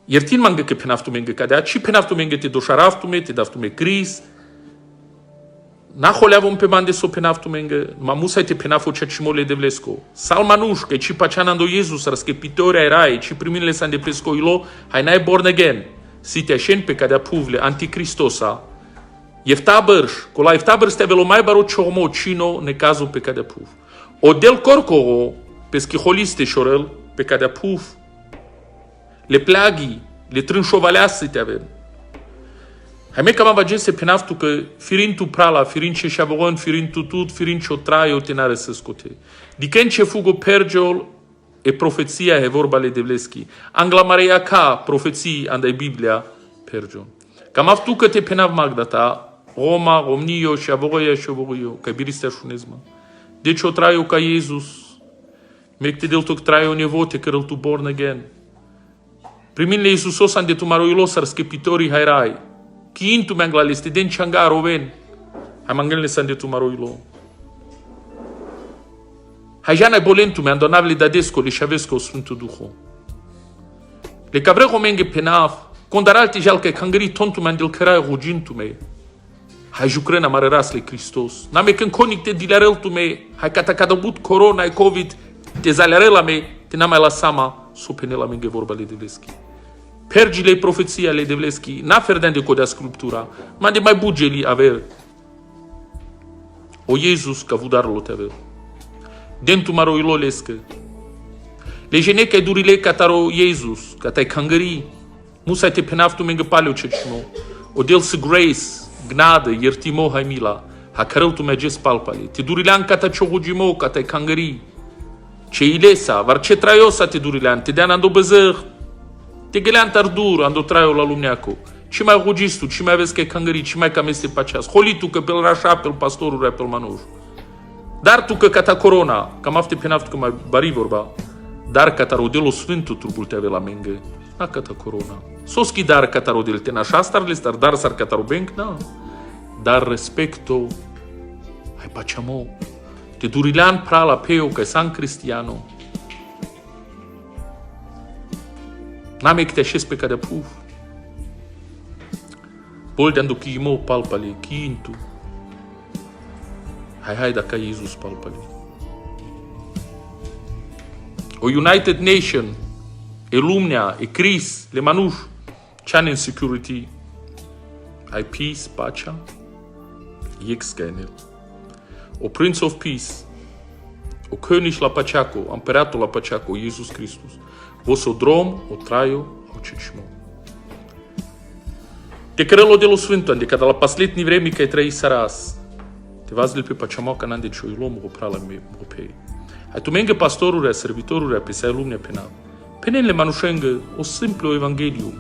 Iertin manga că penaftu menga cadea, ci penaftu menga te doșaraftu me, te daftu me cris. Na holeavom pe bande so penaftu menga, ma musai te penafu cea cimole de vlesco. Salmanuș, că ci paceanando Iesus, răschepitoria erai, ci priminile s-a îndeplesco ilo, hai n-ai born again. Si te așen pe cadea puvle, anticristosa, Jeftabăr, cola Jeftabăr ste velo mai baro ciomo cino ne cazul pe cadea puv. O del corcoro, pe schiholiste șorel, pe cadea puv. Le plaghi, le trânșovaleasă te avem. Hai me cam avagese penaftu că firin tu prala, firin ce șavoron, firin tu tut, firin ce o traio te n-are să scote. Dicen ce fugo pergeol e profeția e vorba le devleschi. Angla Maria ca profeții andai Biblia pergeol. Cam aftu că te penav magdata, Roma, Romnio, șavoria, șavorio, ca biristea șunezma. Deci o traio ca Iesus, mecte del toc traio nevote că tu born again. Priminle Iisusos ande tu maroilos ar schepitorii hairai. Quinto mangla leste den changaro ven. Hai mangelne sande tu maroilo. Hai jana bolentu me andonavle dadesco le chavesco sfântu duho. Le cavreco menge penaf, condaralte jalke cangri tontu mandel carai rugintu me. Hai jucrena marerasle Christos. Name când conic te dilarel tu me, hai catacadabut corona e covid, te zalarela me, te n-am mai la sama, sopenela menge vorba le devleschi. Pergile profeția le devleschi, n-a ferdean de codea scriptura, ma de mai bugeli aver. O Iesus ca vudarlo te aver. Dentu maroilo lescă. Le geneca durile cataro Iesus, ca tai cangări, musai te penaftu menge paleo cecimo. O dels grace, gnadă, iertimo hai mila, ha carău tu merges palpale. Te durilean ca ta ciogugimo, ca tai cangări. Ce ilesa, var ce traiosa te durilean, te dean ando bezăr. Te gălean tardur, ando traio la lumneaco. Ce mai rugistu, ce mai aveți că e cangări, ce mai cam este paceas. Holitu că pel rașa, pel pastorul, pel manuș. Dar tu că cata corona, cam afte penaftu că mai bari vorba, dar cata rodelo sfântu turbul te ave la mengă, na cata corona. Soski dar cata rodel te nașa starle star, dar sar cata robenc, na. Dar respecto, hai paceamo, te durilean prala peo că san cristiano. N-am că te așez pe cadea puf. Boldean do chimo palpale, quinto. Hai dacă Iisus palpale. O United Nation, e lumnea, e cris, le manuș, ce-an în security. Ai peace, pacea, ex scanner. O Prince of Peace, o König la paceaco, împăratul la paceaco, Iisus Hristos. Vos o drom, o traio, o cecimo. Te cărălo de lo sfântu, ande cada la pasletni vremi că ai trăi saras. Te vazile pe paceamoca n-ande cioilom, o prala me, o pe. Hai tu mengă pastorurea, servitorurea, pe sai lumne penal. Penenle manușengă, o simplu evangelium.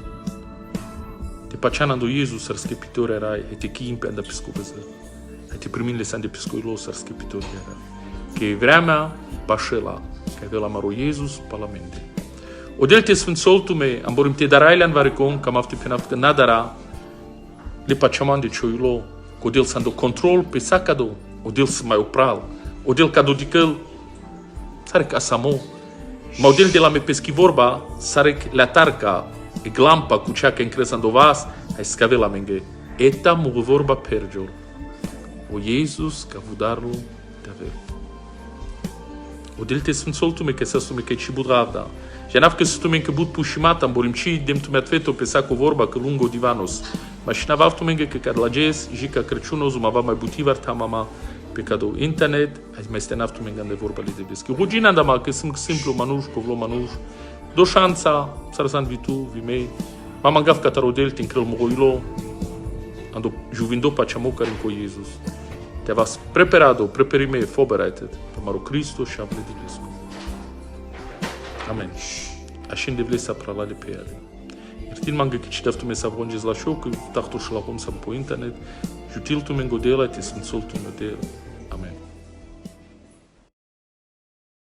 Te paceanando Iesus ar schepitoria rai, hai te chimpe anda piscovăză. Hai te priminle s ande piscoilos ar schepitoria rai. Că e vremea pașela, că ai la maro Iesus palamente. O del te sfânt soltume, am borim te darailean varecon, cam afte penaft că n-adara, le paceaman de cioilo, o del s-ando control pe sacado, o del să mai opral, o del cado dicăl, sarec asamo, ma o del de la me peschi vorba, sarec la tarca, e glampa cu cea că încresando vas, hai scave la menge, eta mu vorba pergiol, o Iesus ca vudarlo te aver. O del te sfânt soltume că să sume că e cibudravda, ja nav că stumen că bud pușimata, borim ci dem tu meatveto pe saco vorba că lungo divanos. Ma și navav tu menge că cad la ges, ji ca Crăciunos, umava mai butivar ta mama pe cadou internet, ai mai stenav tu menge ande vorba le debeschi. Rugina andama că sunt simplu manuș, covlo manuș, do șanța, sarsan vitu, vimei, mama gav catarodel, tin crel moroilo, ando juvindo paciamo care în co Iesus. Te avas preparado, preperime, vorbereitet, tamaro Cristo și avle debescu. Amen. Așa de vle să pralale pe ele. Iar manga că citeaf tu me să avonges la show, că tachtul și la hom să po internet, jutil tu me ngodela, te sunt sol tu me dela.